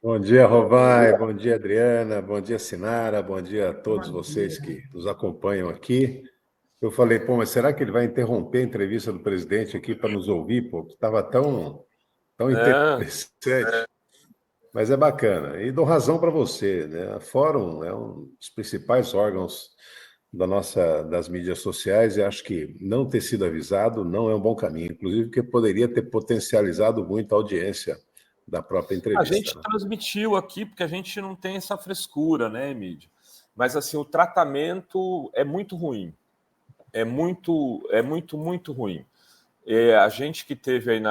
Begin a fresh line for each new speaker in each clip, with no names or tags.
Bom dia, Rovai, bom dia, Adriana, bom dia, Sinara, bom dia a todos vocês que nos acompanham aqui. Eu falei, pô, mas será que ele vai interromper a entrevista do presidente aqui para nos ouvir? Pô, estava tão
É,
interessante, mas é bacana. E dou razão para você, né? A Fórum é um dos principais órgãos das mídias sociais e acho que não ter sido avisado não é um bom caminho, inclusive porque poderia ter potencializado muito a audiência da própria
a
entrevista,
gente
né?
transmitiu aqui, porque a gente não tem essa frescura, né, Emílio? Mas, assim, o tratamento é muito ruim. Muito ruim. A gente que teve aí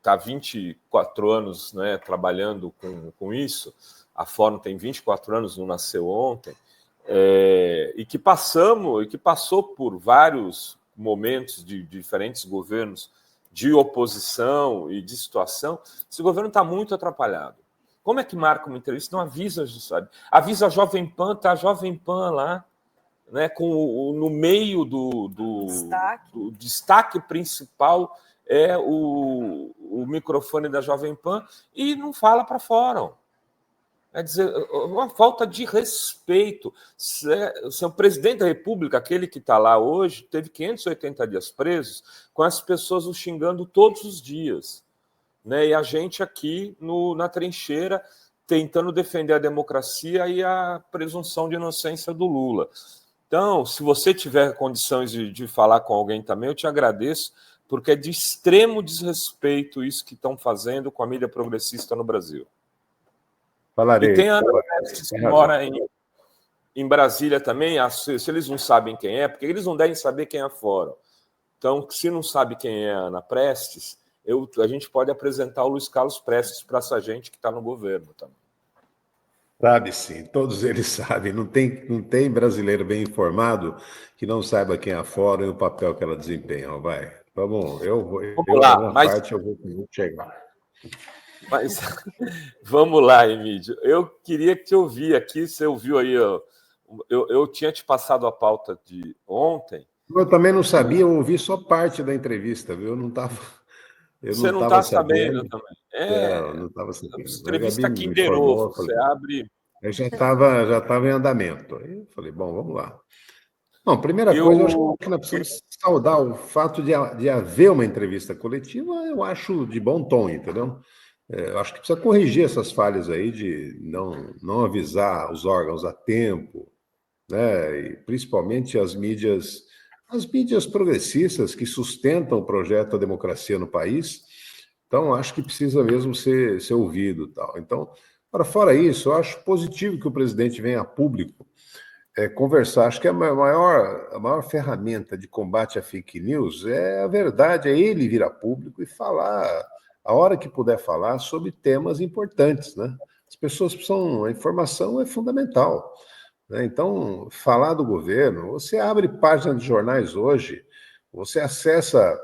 tá 24 anos, né, trabalhando com isso, a Fórum tem 24 anos, não nasceu ontem, e que passou por vários momentos de diferentes governos de oposição e de situação. Esse governo está muito atrapalhado. Como é que marca uma entrevista? Não avisa, sabe? Avisa a Jovem Pan, tá a Jovem Pan lá, né, no meio do destaque principal é o microfone da Jovem Pan e não fala para fora. Quer dizer, uma falta de respeito. Se o presidente da República, aquele que está lá hoje, teve 580 dias presos, com as pessoas o xingando todos os dias. Né? E a gente aqui na trincheira tentando defender a democracia e a presunção de inocência do Lula. Então, se você tiver condições de falar com alguém também, eu te agradeço, porque é de extremo desrespeito isso que estão fazendo com a mídia progressista no Brasil. E
Falarei,
tem a Ana
falarei,
Prestes,
tem
que
razão.
mora em Brasília também, se eles não sabem quem é, porque eles não devem saber quem é a Fórum. Então, se não sabe quem é a Ana Prestes, a gente pode apresentar o Luiz Carlos Prestes para essa gente que está no governo também.
Sabe sim, todos eles sabem. Não tem brasileiro bem informado que não saiba quem é a Fórum e o papel que ela desempenha. Vai, vamos,
Vamos
da
lá,
minha
mas
parte, eu vou chegar.
Mas vamos lá, Emílio. Eu queria te ouvir aqui. Você ouviu aí? Eu tinha te passado a pauta de ontem.
Eu também não sabia,
E
eu ouvi só parte da entrevista, viu? Eu não
você não
estava
está sabendo
sabendo.
também.
Não estava
A
sabendo. A Gabi
entrevista
me
Kinder
informou,
Ovo.
eu falei,
Você abre.
eu já estava em andamento. Aí eu falei, bom, vamos lá. Bom, primeira coisa, eu acho
Eu,
que nós precisamos saudar o fato de haver uma entrevista coletiva, eu acho de bom tom, entendeu? Eu acho que precisa corrigir essas falhas aí de não avisar os órgãos a tempo, né? E principalmente as mídias progressistas que sustentam o projeto da democracia no país. Então, acho que precisa mesmo ser ouvido, tal. Então, para fora isso, eu acho positivo que o presidente venha a público conversar. Acho que a maior ferramenta de combate à fake news é a verdade, é ele vir a público e falar, a hora que puder falar, sobre temas importantes, né? As pessoas precisam, a informação é fundamental, né? Então, falar do governo, você abre páginas de jornais hoje, você acessa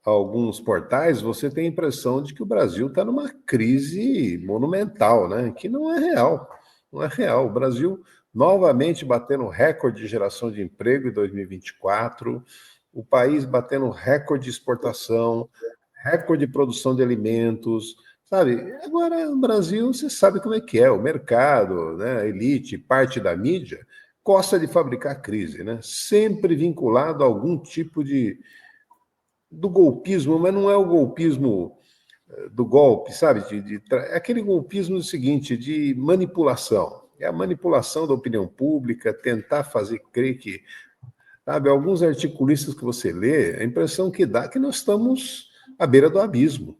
alguns portais, você tem a impressão de que o Brasil está numa crise monumental, né? Que não é real. Não é real. O Brasil novamente batendo recorde de geração de emprego em 2024, o país batendo recorde de exportação, recorde de produção de alimentos, sabe? Agora, o Brasil, você sabe como é que é, o mercado, né, a elite, parte da mídia, gosta de fabricar crise, né? Sempre vinculado a algum tipo do golpismo, mas não é o golpismo do golpe, sabe? É aquele golpismo do seguinte, de manipulação. É a manipulação da opinião pública, tentar fazer crer que, sabe, alguns articulistas que você lê, a impressão que dá é que nós estamos à beira do abismo,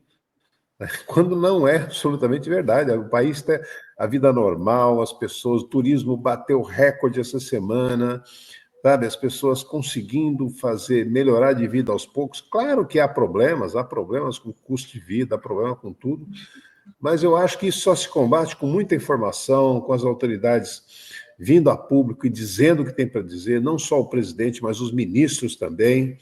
né? Quando não é absolutamente verdade. O país tem a vida normal, as pessoas, o turismo bateu recorde essa semana, sabe, as pessoas conseguindo melhorar de vida aos poucos. Claro que há problemas com custo de vida, há problema com tudo, mas eu acho que isso só se combate com muita informação, com as autoridades vindo a público e dizendo o que tem para dizer, não só o presidente, mas os ministros também,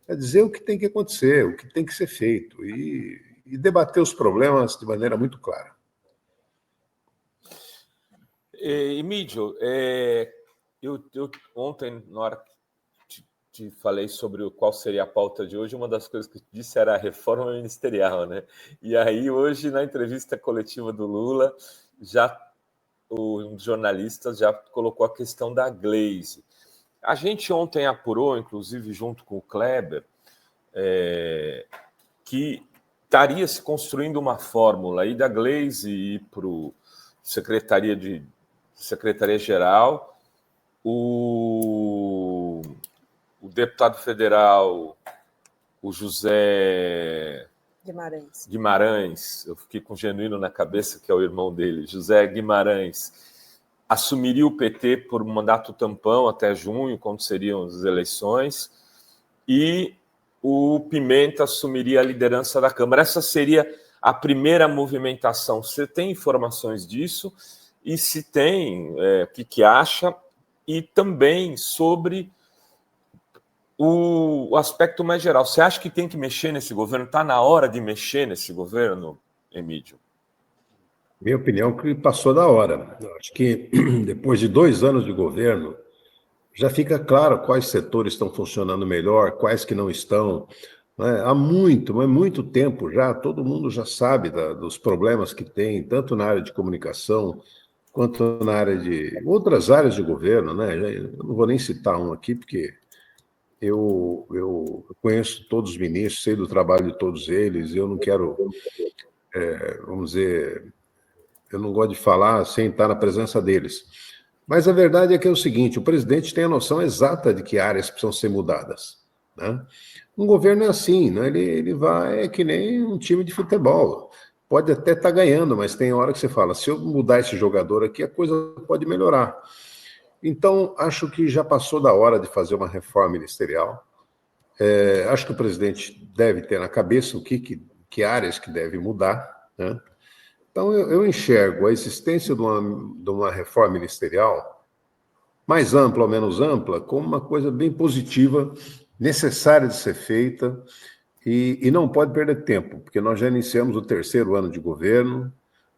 para dizer o que tem que acontecer, o que tem que ser feito e debater os problemas de maneira muito clara.
Emílio, ontem, na hora que te falei sobre qual seria a pauta de hoje, uma das coisas que eu disse era a reforma ministerial, né? E aí, hoje, na entrevista coletiva do Lula, um jornalista já colocou a questão da Glaze. A gente ontem apurou, inclusive junto com o Kleber, que estaria se construindo uma fórmula aí da Glaze ir para o Secretaria-Geral, o deputado federal, o José Guimarães, eu fiquei com o Genuíno na cabeça, que é o irmão dele, José Guimarães, assumiria o PT por um mandato tampão até junho, quando seriam as eleições, e o Pimenta assumiria a liderança da Câmara. Essa seria a primeira movimentação. Você tem informações disso? E se tem, o que acha? E também sobre o aspecto mais geral. Você acha que tem que mexer nesse governo? Está na hora de mexer nesse governo, Emídio?
Minha opinião é que passou da hora. Eu acho que depois de 2 anos de governo, já fica claro quais setores estão funcionando melhor, quais que não estão. Né? Há muito tempo já, todo mundo já sabe dos problemas que tem, tanto na área de comunicação, quanto na área de outras áreas de governo. Né? Eu não vou nem citar um aqui, porque eu conheço todos os ministros, sei do trabalho de todos eles, eu não quero, vamos dizer, eu não gosto de falar sem estar na presença deles. Mas a verdade é que é o seguinte, o presidente tem a noção exata de que áreas precisam ser mudadas. Né? Um governo é assim, né? Ele vai, é que nem um time de futebol. Pode até estar ganhando, mas tem hora que você fala, se eu mudar esse jogador aqui, a coisa pode melhorar. Então, acho que já passou da hora de fazer uma reforma ministerial. Acho que o presidente deve ter na cabeça que áreas que deve mudar. Né? Então, eu enxergo a existência de uma reforma ministerial, mais ampla ou menos ampla, como uma coisa bem positiva, necessária de ser feita, e não pode perder tempo, porque nós já iniciamos o 3º ano de governo,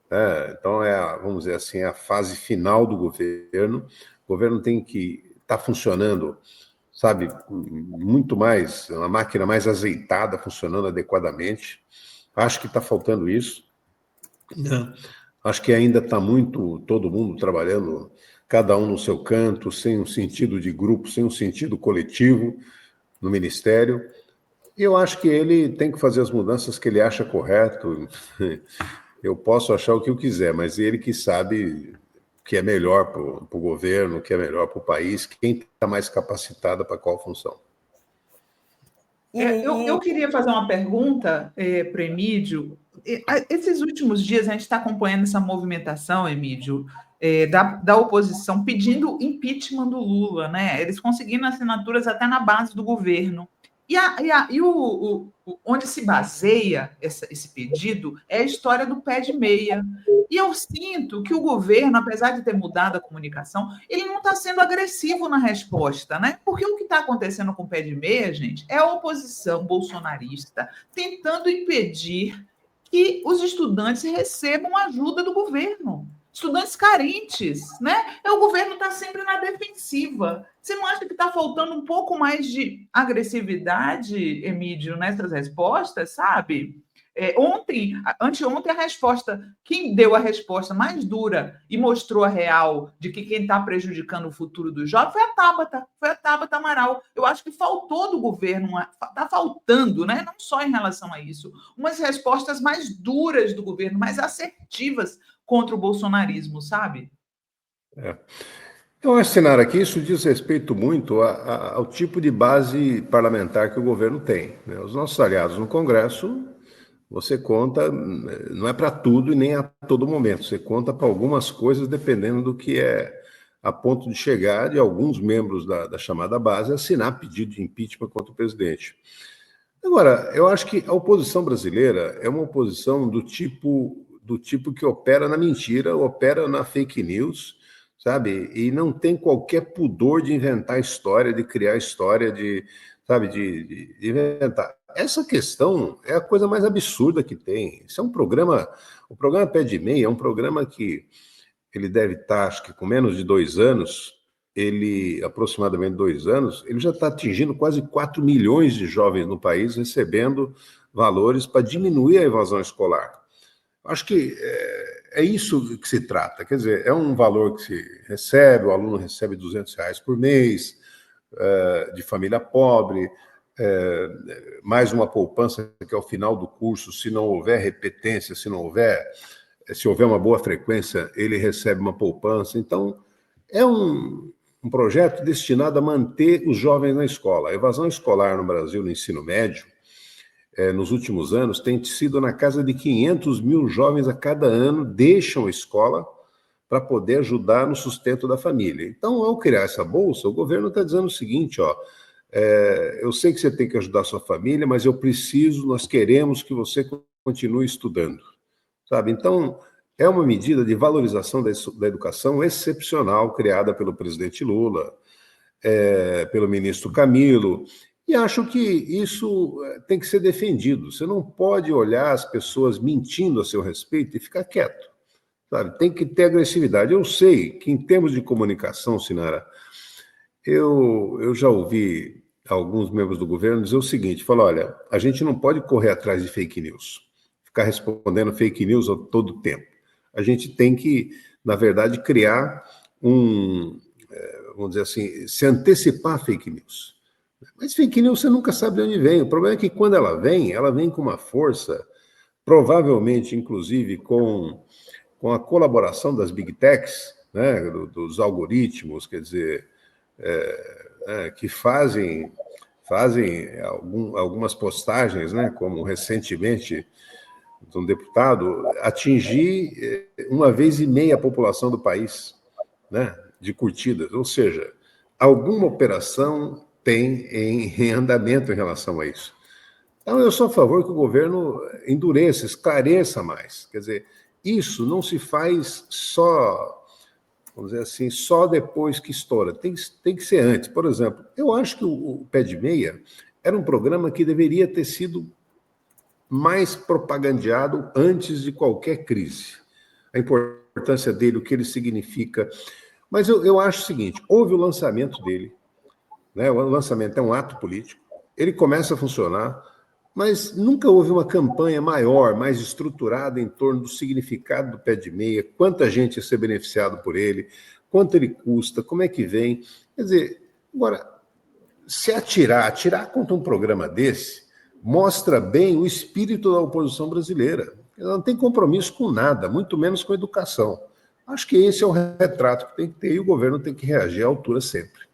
então vamos dizer assim, a fase final do governo. O governo tem que estar funcionando, sabe, muito mais, uma máquina mais azeitada, funcionando adequadamente. Acho que está faltando isso. Acho que ainda está muito todo mundo trabalhando, cada um no seu canto, sem um sentido de grupo, sem um sentido coletivo no Ministério. E eu acho que ele tem que fazer as mudanças que ele acha correto. Eu posso achar o que eu quiser, mas ele que sabe o que é melhor para o governo, o que é melhor para o país, quem está mais capacitado para qual função.
Eu queria fazer uma pergunta para o Emídio. Esses últimos dias a gente está acompanhando essa movimentação, Emídio, da oposição pedindo impeachment do Lula, né? Eles conseguindo assinaturas até na base do governo. Onde se baseia esse pedido é a história do pé de meia. E eu sinto que o governo, apesar de ter mudado a comunicação, ele não está sendo agressivo na resposta, né? Porque o que está acontecendo com o pé de meia, gente, é a oposição bolsonarista tentando impedir que os estudantes recebam ajuda do governo. Estudantes carentes, né? O governo está sempre na defensiva. Você não acha que está faltando um pouco mais de agressividade, Emídio, nessas respostas, sabe? Anteontem, a resposta, quem deu a resposta mais dura e mostrou a real de que quem está prejudicando o futuro dos jovens foi a Tabata Amaral. Eu acho que faltou do governo, está faltando, né? Não só em relação a isso, umas respostas mais duras do governo, mais assertivas contra o bolsonarismo, sabe?
Então, assinar aqui, isso diz respeito muito ao tipo de base parlamentar que o governo tem. Né? Os nossos aliados no Congresso, você conta, não é para tudo e nem a todo momento, você conta para algumas coisas, dependendo do que é a ponto de chegar de alguns membros da chamada base assinar pedido de impeachment contra o presidente. Agora, eu acho que a oposição brasileira é uma oposição do tipo que opera na mentira, opera na fake news, sabe? E não tem qualquer pudor de inventar história, de criar história, sabe, de inventar. Essa questão é a coisa mais absurda que tem. Isso é um programa, o programa Pé de Meia é um programa que ele deve estar, acho que com menos de 2 anos, ele, aproximadamente 2 anos, ele já está atingindo quase 4 milhões de jovens no país, recebendo valores para diminuir a evasão escolar. Acho que é isso que se trata. Quer dizer, é um valor que se recebe, o aluno recebe R$ 200 por mês, de família pobre, mais uma poupança que ao final do curso, se não houver repetência, se houver uma boa frequência, ele recebe uma poupança. Então, é um projeto destinado a manter os jovens na escola. A evasão escolar no Brasil, no ensino médio, nos últimos anos, tem sido na casa de 500 mil jovens a cada ano deixam a escola para poder ajudar no sustento da família. Então, ao criar essa bolsa, o governo está dizendo o seguinte, eu sei que você tem que ajudar a sua família, mas nós queremos que você continue estudando, sabe? Então, é uma medida de valorização da educação excepcional criada pelo presidente Lula, pelo ministro Camilo, e acho que isso tem que ser defendido. Você não pode olhar as pessoas mentindo a seu respeito e ficar quieto, sabe? Tem que ter agressividade. Eu sei que, em termos de comunicação, Sinara, eu já ouvi alguns membros do governo dizer o seguinte, olha, a gente não pode correr atrás de fake news, ficar respondendo fake news a todo tempo. A gente tem que, na verdade, criar vamos dizer assim, se antecipar a fake news. Mas fake news você nunca sabe de onde vem. O problema é que quando ela vem com uma força, provavelmente, inclusive, com a colaboração das big techs, né, dos algoritmos, quer dizer, que fazem algumas postagens, né, como recentemente de um deputado, atingir 1,5 vezes a população do país, né, de curtidas. Ou seja, alguma operação tem em andamento em relação a isso. Então, eu sou a favor que o governo endureça, esclareça mais. Quer dizer, isso não se faz só, vamos dizer assim, só depois que estoura. Tem que ser antes. Por exemplo, eu acho que o Pé de Meia era um programa que deveria ter sido mais propagandeado antes de qualquer crise. A importância dele, o que ele significa. Mas eu acho o seguinte, houve o lançamento dele, né? O lançamento é um ato político, ele começa a funcionar, mas nunca houve uma campanha maior, mais estruturada em torno do significado do Pé de Meia, quanta gente ia ser beneficiado por ele, quanto ele custa, como é que vem. Quer dizer, agora, se atirar contra um programa desse, mostra bem o espírito da oposição brasileira. Ela não tem compromisso com nada, muito menos com educação. Acho que esse é o retrato que tem que ter e o governo tem que reagir à altura sempre.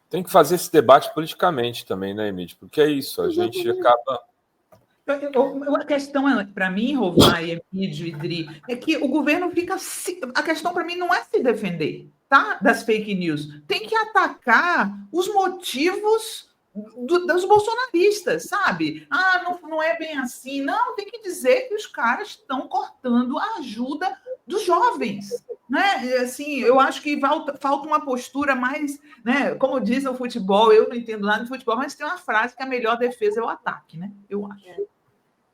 Tem que fazer esse debate politicamente também, né, Emílio? Porque é isso, a gente acaba...
A questão, para mim, Rovai, Emílio e Dri, é que o governo fica... A questão, para mim, não é se defender, tá? Das fake news. Tem que atacar os motivos dos bolsonaristas, sabe? Não é bem assim. Não, tem que dizer que os caras estão cortando a ajuda dos jovens, né? Assim, eu acho que falta uma postura mais, né? Como diz o futebol, eu não entendo nada de futebol, mas tem uma frase que a melhor defesa é o ataque, né? Eu acho.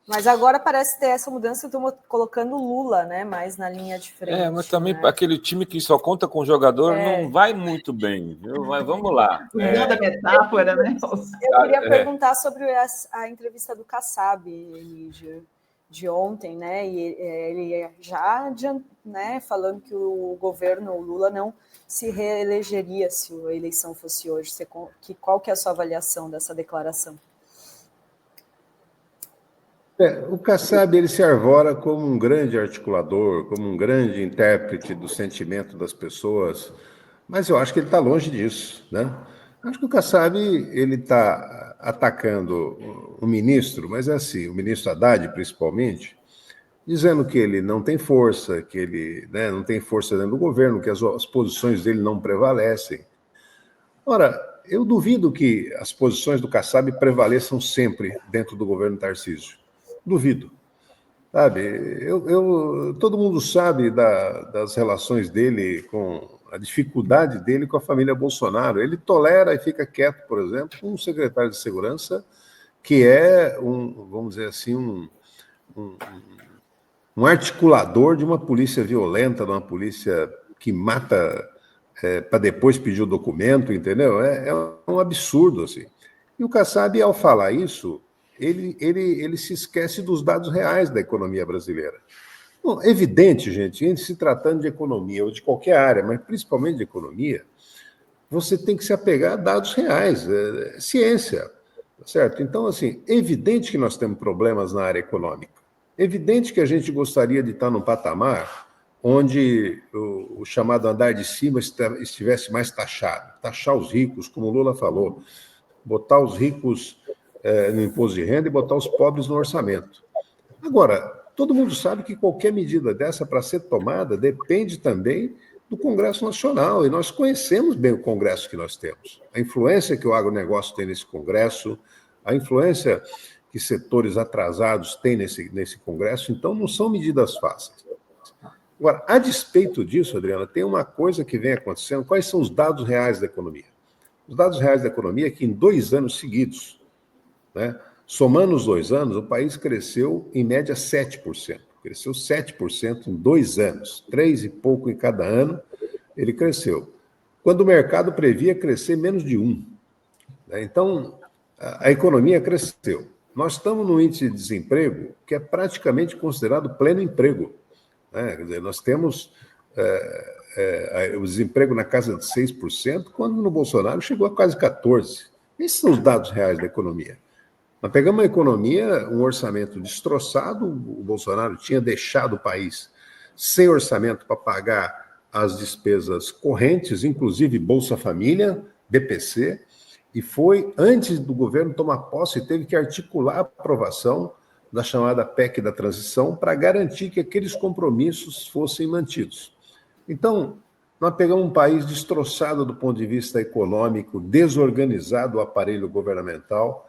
Mas agora parece ter essa mudança, eu estou colocando Lula, né? Mais na linha de frente.
Mas também aquele time que só conta com o jogador não vai muito bem, viu? Mas vamos lá.
Cuidado da metáfora, né?
Eu queria perguntar sobre a entrevista do Kassab, Emílio, de ontem, né? E ele já, né, falando que o governo, o Lula, não se reelegeria se a eleição fosse hoje. Qual que é a sua avaliação dessa declaração?
O Kassab, ele se arvora como um grande articulador, como um grande intérprete do sentimento das pessoas, mas eu acho que ele está longe disso, né? Acho que o Kassab, ele está atacando o ministro, mas é assim, o ministro Haddad, principalmente, dizendo que ele não tem força, que ele, né, não tem força dentro do governo, que as posições dele não prevalecem. Ora, eu duvido que as posições do Kassab prevaleçam sempre dentro do governo Tarcísio. Duvido. Sabe, todo mundo sabe das relações dele a dificuldade dele com a família Bolsonaro. Ele tolera e fica quieto, por exemplo, com um secretário de segurança que é vamos dizer assim, um articulador de uma polícia violenta, de uma polícia que mata para depois pedir o documento, entendeu? É um absurdo, assim. E o Kassab, ao falar isso, ele se esquece dos dados reais da economia brasileira. Bom, é evidente, gente, em se tratando de economia, ou de qualquer área, mas principalmente de economia, você tem que se apegar a dados reais, ciência, certo? Então, assim, é evidente que nós temos problemas na área econômica. É evidente que a gente gostaria de estar num patamar onde o chamado andar de cima estivesse mais taxado. Taxar os ricos, como o Lula falou, botar os ricos no imposto de renda e botar os pobres no orçamento. Agora, todo mundo sabe que qualquer medida dessa, para ser tomada, depende também do Congresso Nacional, e nós conhecemos bem o Congresso que nós temos. A influência que o agronegócio tem nesse Congresso, a influência que setores atrasados têm nesse Congresso, então não são medidas fáceis. Agora, a despeito disso, Adriana, tem uma coisa que vem acontecendo. Quais são os dados reais da economia? Os dados reais da economia é que em 2 anos seguidos, né, somando os 2 anos, o país cresceu em média 7%. Cresceu 7% em 2 anos, 3 e pouco em cada ano, ele cresceu. Quando o mercado previa crescer menos de 1. Né? Então, a economia cresceu. Nós estamos num índice de desemprego que é praticamente considerado pleno emprego. Né? Quer dizer, nós temos o desemprego na casa de 6%, quando no Bolsonaro chegou a quase 14%. Esses são os dados reais da economia. Nós pegamos uma economia, um orçamento destroçado, o Bolsonaro tinha deixado o país sem orçamento para pagar as despesas correntes, inclusive Bolsa Família, BPC, e foi, antes do governo tomar posse, teve que articular a aprovação da chamada PEC da transição para garantir que aqueles compromissos fossem mantidos. Então, nós pegamos um país destroçado do ponto de vista econômico, desorganizado o aparelho governamental,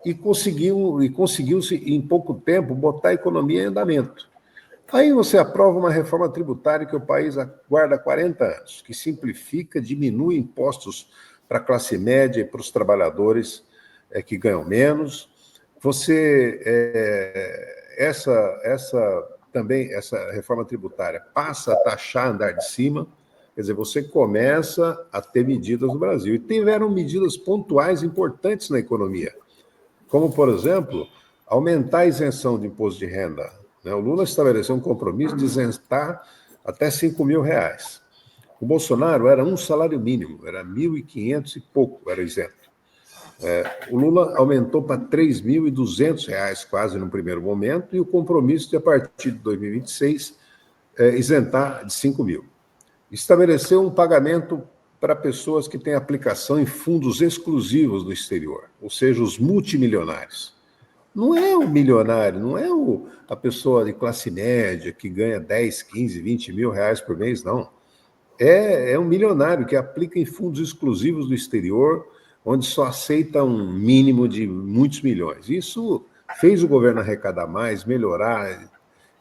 e conseguiu-se, em pouco tempo, botar a economia em andamento. Aí você aprova uma reforma tributária que o país aguarda 40 anos, que simplifica, diminui impostos para a classe média e para os trabalhadores que ganham menos. Essa reforma tributária passa a taxar andar de cima, quer dizer, você começa a ter medidas no Brasil. E tiveram medidas pontuais importantes na economia, como, por exemplo, aumentar a isenção de imposto de renda. O Lula estabeleceu um compromisso de isentar até R$5.000. O Bolsonaro era um salário mínimo, era 1.500 e pouco, era isento. O Lula aumentou para R$3.200 quase no primeiro momento, e o compromisso de, a partir de 2026, isentar de 5.000. Estabeleceu um pagamento para pessoas que têm aplicação em fundos exclusivos do exterior, ou seja, os multimilionários. Não é o milionário, não é a pessoa de classe média que ganha 10, 15, 20 mil reais por mês, não. É um milionário que aplica em fundos exclusivos do exterior, onde só aceita um mínimo de muitos milhões. Isso fez o governo arrecadar mais, melhorar.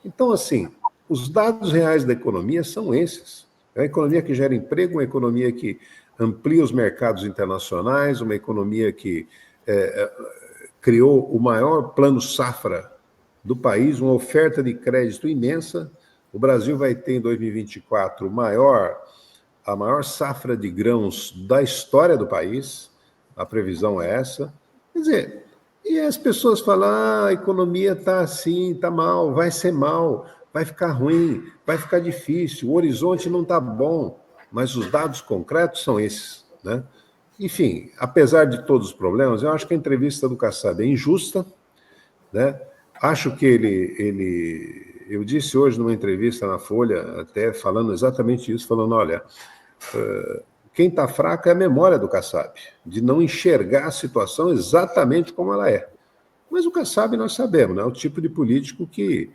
Então, assim, os dados reais da economia são esses. É uma economia que gera emprego, uma economia que amplia os mercados internacionais, uma economia que criou o maior plano safra do país, uma oferta de crédito imensa. O Brasil vai ter em 2024 a maior safra de grãos da história do país, a previsão é essa. Quer dizer, e as pessoas falam, a economia está assim, está mal, vai ser mal, vai ficar ruim, vai ficar difícil, o horizonte não está bom, mas os dados concretos são esses, né? Enfim, apesar de todos os problemas, eu acho que a entrevista do Kassab é injusta, né? Acho que eu disse hoje numa entrevista na Folha, até falando exatamente isso, falando, olha, quem está fraco é a memória do Kassab, de não enxergar a situação exatamente como ela é. Mas o Kassab, nós sabemos, né? É o tipo de político que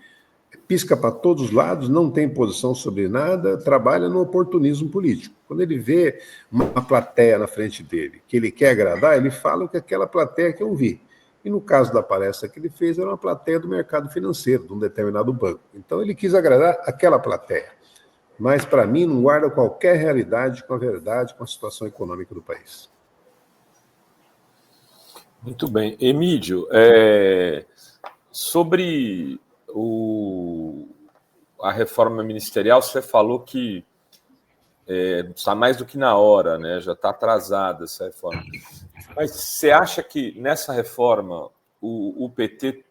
pisca para todos os lados, não tem posição sobre nada, trabalha no oportunismo político. Quando ele vê uma plateia na frente dele que ele quer agradar, ele fala o que aquela plateia quer ouvir. E no caso da palestra que ele fez, era uma plateia do mercado financeiro, de um determinado banco. Então ele quis agradar aquela plateia. Mas, para mim, não guarda qualquer realidade com a verdade, com a situação econômica do país.
Muito bem. Emídio, sobre a reforma ministerial, você falou que Está mais do que na hora, né? Já está atrasada essa reforma. Mas você acha que nessa reforma o PT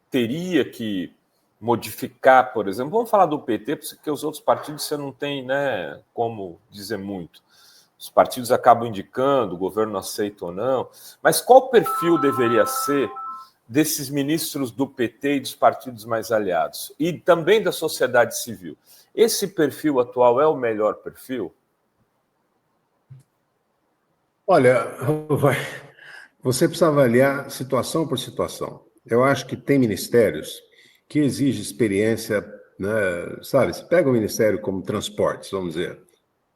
teria que modificar, por exemplo, vamos falar do PT, porque os outros partidos você não tem, né, como dizer muito. Os partidos acabam indicando, o governo aceita ou não, mas qual perfil deveria ser desses ministros do PT e dos partidos mais aliados? E também da sociedade civil. Esse perfil atual é o melhor perfil?
Olha, você precisa avaliar situação por situação. Eu acho que tem ministérios que exigem experiência, né, sabe? Você pega um ministério como transportes, vamos dizer,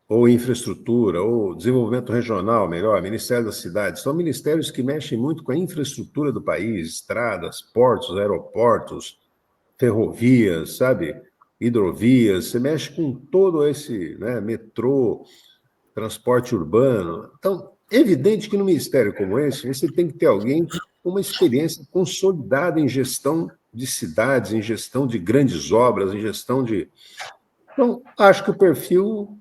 ou infraestrutura, ou desenvolvimento regional, melhor, Ministério das Cidades. São ministérios que mexem muito com a infraestrutura do país, estradas, portos, aeroportos, ferrovias, sabe? Hidrovias. Você mexe com todo esse, né, metrô, transporte urbano. Então, é evidente que no ministério como esse, você tem que ter alguém com uma experiência consolidada em gestão de cidades, em gestão de grandes obras, em gestão de... Então, acho que o perfil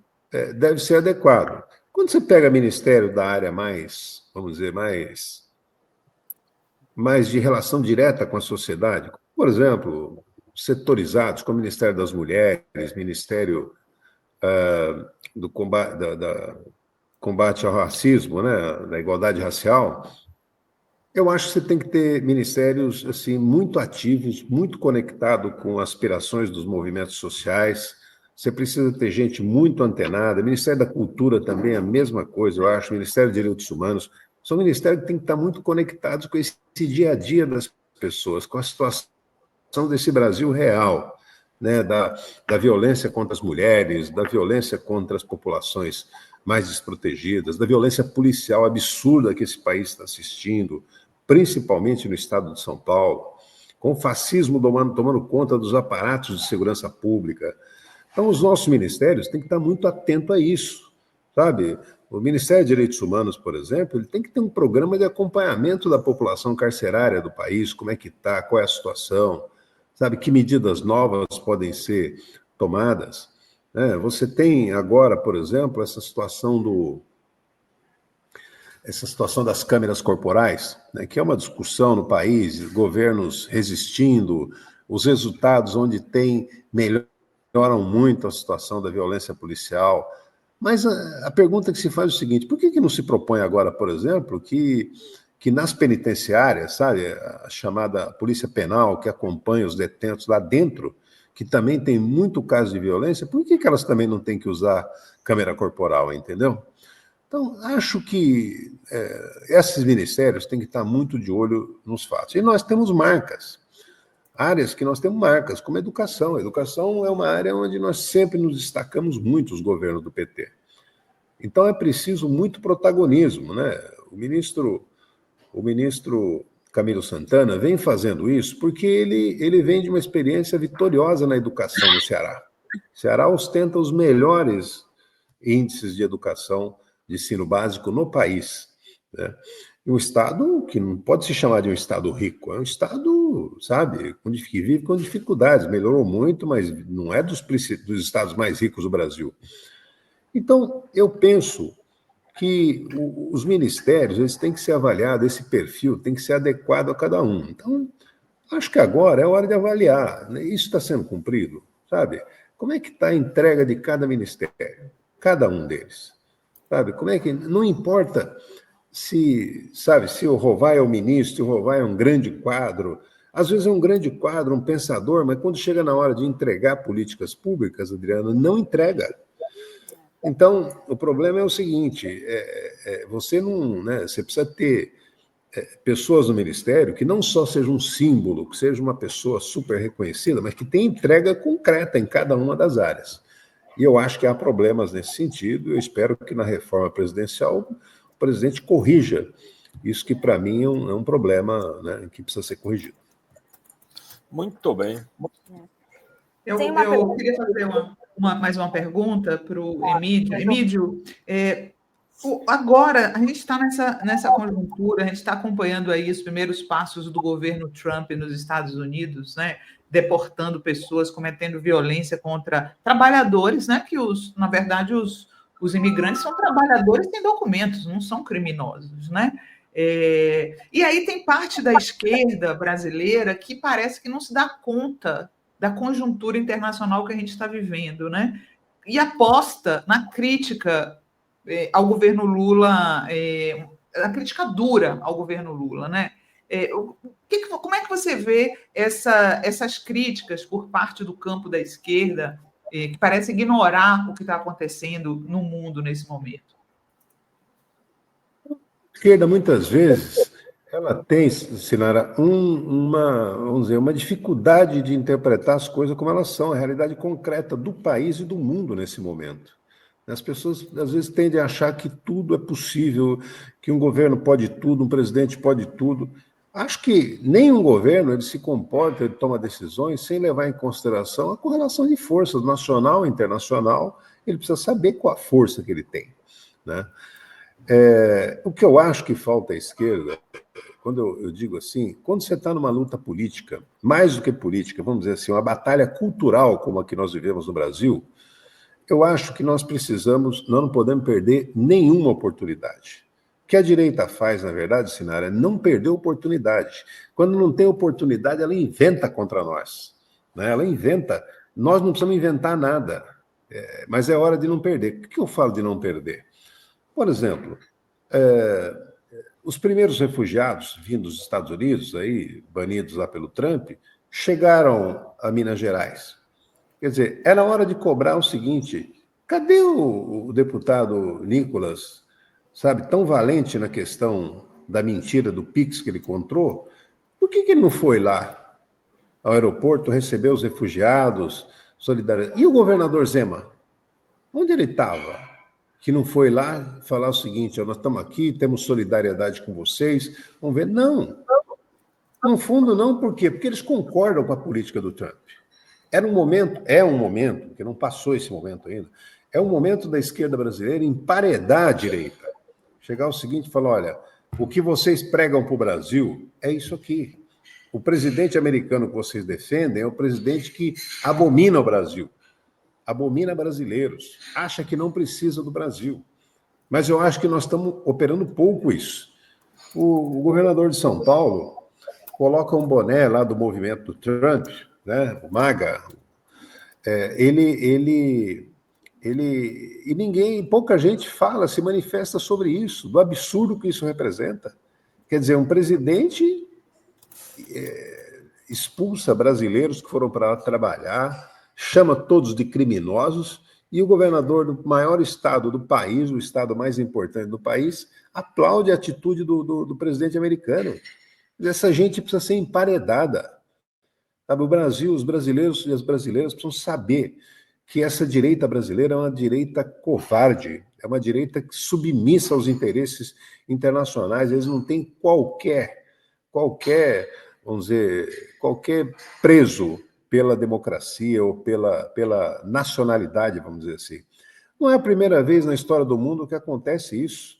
deve ser adequado. Quando você pega ministério da área mais, vamos dizer, mais de relação direta com a sociedade, por exemplo, setorizados, como o Ministério das Mulheres, Ministério do combate ao racismo, né, da igualdade racial, eu acho que você tem que ter ministérios assim muito ativos, muito conectados com aspirações dos movimentos sociais. Você precisa ter gente muito antenada. Ministério da Cultura também é a mesma coisa, eu acho. Ministério de Direitos Humanos. São ministérios que têm que estar muito conectados com esse dia a dia das pessoas, com a situação desse Brasil real, né, da violência contra as mulheres, da violência contra as populações mais desprotegidas, da violência policial absurda que esse país está assistindo, principalmente no estado de São Paulo, com o fascismo tomando conta dos aparatos de segurança pública. Então, os nossos ministérios têm que estar muito atentos a isso, sabe? O Ministério de Direitos Humanos, por exemplo, ele tem que ter um programa de acompanhamento da população carcerária do país, como é que está, qual é a situação, sabe? Que medidas novas podem ser tomadas. Você tem agora, por exemplo, essa situação das câmeras corporais, né, que é uma discussão no país, governos resistindo, os resultados onde tem melhoram muito a situação da violência policial. Mas a pergunta que se faz é o seguinte: por que não se propõe agora, por exemplo, que nas penitenciárias, sabe, a chamada polícia penal, que acompanha os detentos lá dentro, que também tem muito caso de violência, por que elas também não têm que usar câmera corporal, entendeu? Então, acho que esses ministérios têm que estar muito de olho nos fatos. E nós temos marcas, áreas que nós temos marcas, como a educação. A educação é uma área onde nós sempre nos destacamos muito, os governos do PT. Então, é preciso muito protagonismo, né? O ministro Camilo Santana vem fazendo isso porque ele vem de uma experiência vitoriosa na educação no Ceará. O Ceará ostenta os melhores índices de educação de ensino básico no país, né? Um estado que não pode se chamar de um estado rico, é um estado, sabe, que vive com dificuldades, melhorou muito, mas não é dos estados mais ricos do Brasil. Então, eu penso que os ministérios eles têm que ser avaliados, esse perfil tem que ser adequado a cada um. Então, acho que agora é hora de avaliar, né? Isso está sendo cumprido, sabe? Como é que está a entrega de cada ministério, cada um deles, sabe? Como é que não importa se o Rovai é o ministro, se o Rovai é um grande quadro, às vezes é um grande quadro, um pensador, mas quando chega na hora de entregar políticas públicas, Adriana, não entrega. Então, o problema é o seguinte: você não, né, você precisa ter pessoas no ministério que não só seja um símbolo, que seja uma pessoa super reconhecida, mas que tenha entrega concreta em cada uma das áreas. E eu acho que há problemas nesse sentido. Eu espero que na reforma presidencial o presidente corrija isso, que para mim é um problema, né, que precisa ser corrigido.
Muito bem.
Eu queria fazer mais uma pergunta para o Emídio. Emídio, Agora, a gente está nessa conjuntura, a gente está acompanhando aí os primeiros passos do governo Trump nos Estados Unidos, né? Deportando pessoas, cometendo violência contra trabalhadores, né? Que, na verdade, os imigrantes são trabalhadores sem documentos, não são criminosos, né? E aí tem parte da esquerda brasileira que parece que não se dá conta da conjuntura internacional que a gente está vivendo, né? E aposta na crítica ao governo Lula, a crítica dura ao governo Lula, né? Como é que você vê essas críticas por parte do campo da esquerda, que parece ignorar o que está acontecendo no mundo nesse momento?
A esquerda, muitas vezes, ela tem, Sinara, vamos dizer, uma dificuldade de interpretar as coisas como elas são, a realidade concreta do país e do mundo nesse momento. As pessoas, às vezes, tendem a achar que tudo é possível, que um governo pode tudo, um presidente pode tudo. Acho que nenhum governo ele se comporta, ele toma decisões sem levar em consideração a correlação de forças nacional e internacional. Ele precisa saber qual a força que ele tem, né? O que eu acho que falta à esquerda, quando eu digo assim, quando você está numa luta política, mais do que política, vamos dizer assim, uma batalha cultural como a que nós vivemos no Brasil, eu acho que nós não podemos perder nenhuma oportunidade. O que a direita faz, na verdade, Sinara, é não perder oportunidade. Quando não tem oportunidade, ela inventa contra nós, né? Ela inventa. Nós não precisamos inventar nada, mas é hora de não perder. Por que eu falo de não perder? Por exemplo, os primeiros refugiados vindos dos Estados Unidos, aí, banidos lá pelo Trump, chegaram a Minas Gerais. Quer dizer, era hora de cobrar o seguinte: cadê o deputado Nicolas, sabe, tão valente na questão da mentira do Pix que ele contou? Por que ele não foi lá ao aeroporto receber os refugiados, solidariedade? E o governador Zema? Onde ele estava? Que não foi lá falar o seguinte: nós estamos aqui, temos solidariedade com vocês, vamos ver. Não. No fundo, não. Por quê? Porque eles concordam com a política do Trump. É um momento, que não passou esse momento ainda, é um momento da esquerda brasileira emparedar a direita. Chegar ao seguinte e falar: olha, o que vocês pregam para o Brasil é isso aqui. O presidente americano que vocês defendem é o presidente que abomina o Brasil, abomina brasileiros, acha que não precisa do Brasil. Mas eu acho que nós estamos operando pouco isso. O governador de São Paulo coloca um boné lá do movimento do Trump, né, o MAGA, pouca gente fala, se manifesta sobre isso, do absurdo que isso representa. Quer dizer, um presidente expulsa brasileiros que foram para lá trabalhar, chama todos de criminosos, e o governador do maior estado do país, o estado mais importante do país, aplaude a atitude do presidente americano. Essa gente precisa ser emparedada. Sabe, o Brasil, os brasileiros e as brasileiras precisam saber que essa direita brasileira é uma direita covarde, é uma direita submissa aos interesses internacionais. Eles não têm qualquer, vamos dizer, qualquer preso pela democracia ou pela nacionalidade, vamos dizer assim. Não é a primeira vez na história do mundo que acontece isso.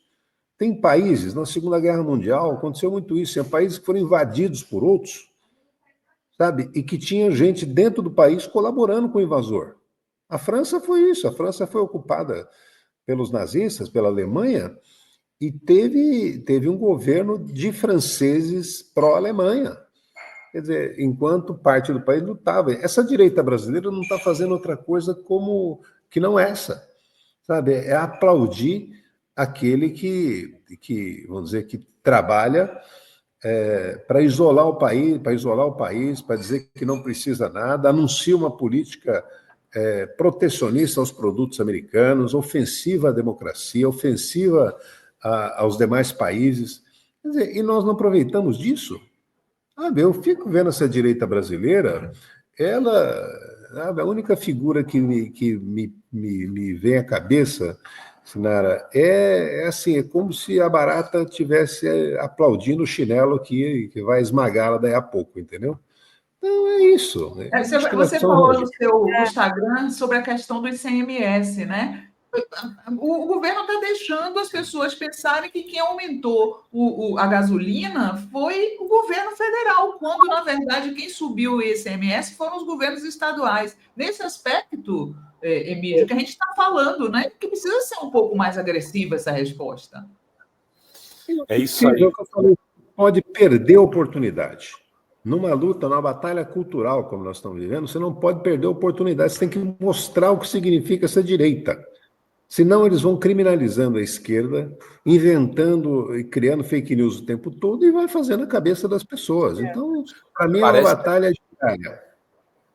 Tem países, na Segunda Guerra Mundial, aconteceu muito isso, tem países que foram invadidos por outros, sabe? E que tinha gente dentro do país colaborando com o invasor. A França foi isso, a França foi ocupada pelos nazistas, pela Alemanha, e teve um governo de franceses pró-Alemanha. Quer dizer, enquanto parte do país lutava. Essa direita brasileira não está fazendo outra coisa que não essa, sabe? É aplaudir aquele que, vamos dizer, que trabalha para isolar o país, para dizer que não precisa nada, anuncia uma política protecionista aos produtos americanos, ofensiva à democracia, ofensiva aos demais países. Quer dizer, e nós não aproveitamos disso? Eu fico vendo essa direita brasileira, a única figura que me vem à cabeça, Sinara, assim, é como se a barata estivesse aplaudindo o chinelo que vai esmagá-la daí a pouco, entendeu? Então é isso.
Você falou no seu Instagram sobre a questão do ICMS, né? o governo está deixando as pessoas pensarem que quem aumentou a gasolina foi o governo federal, quando, na verdade, quem subiu o ICMS foram os governos estaduais. Nesse aspecto, Emílio, que a gente está falando, né? Que precisa ser um pouco mais agressiva essa resposta.
É isso aí.
É o que eu falei, pode perder a oportunidade. Numa luta, numa batalha cultural, como nós estamos vivendo, você não pode perder a oportunidade, você tem que mostrar o que significa essa direita. Senão eles vão criminalizando a esquerda, inventando e criando fake news o tempo todo e vai fazendo a cabeça das pessoas. Então, para mim, é uma batalha diária.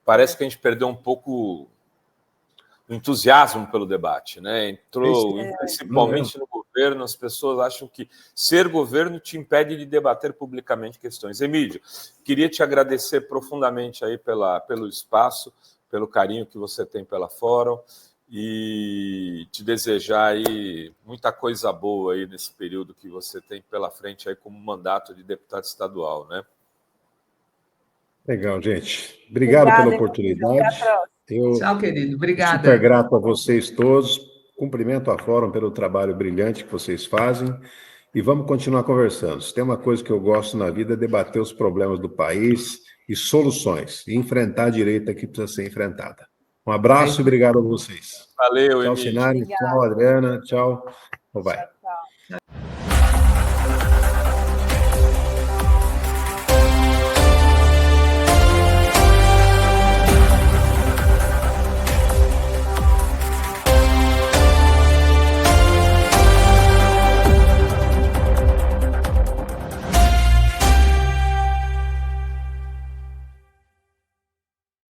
Parece que a gente perdeu um pouco o entusiasmo pelo debate, né? Entrou, principalmente no governo, as pessoas acham que ser governo te impede de debater publicamente questões. Emílio, queria te agradecer profundamente aí pelo espaço, pelo carinho que você tem pela Fórum e te desejar aí muita coisa boa aí nesse período que você tem pela frente aí como mandato de deputado estadual, né?
Legal, gente. Obrigado pela oportunidade.
Tchau, querido. Obrigada.
Super grato a vocês todos. Cumprimento a Fórum pelo trabalho brilhante que vocês fazem. E vamos continuar conversando. Se tem uma coisa que eu gosto na vida é debater os problemas do país e soluções. E enfrentar a direita que precisa ser enfrentada. Um abraço e obrigado a vocês.
Valeu,
tchau,
Emílio.
Sinari. Tchau, Adriana. Tchau. Vai.
Tchau.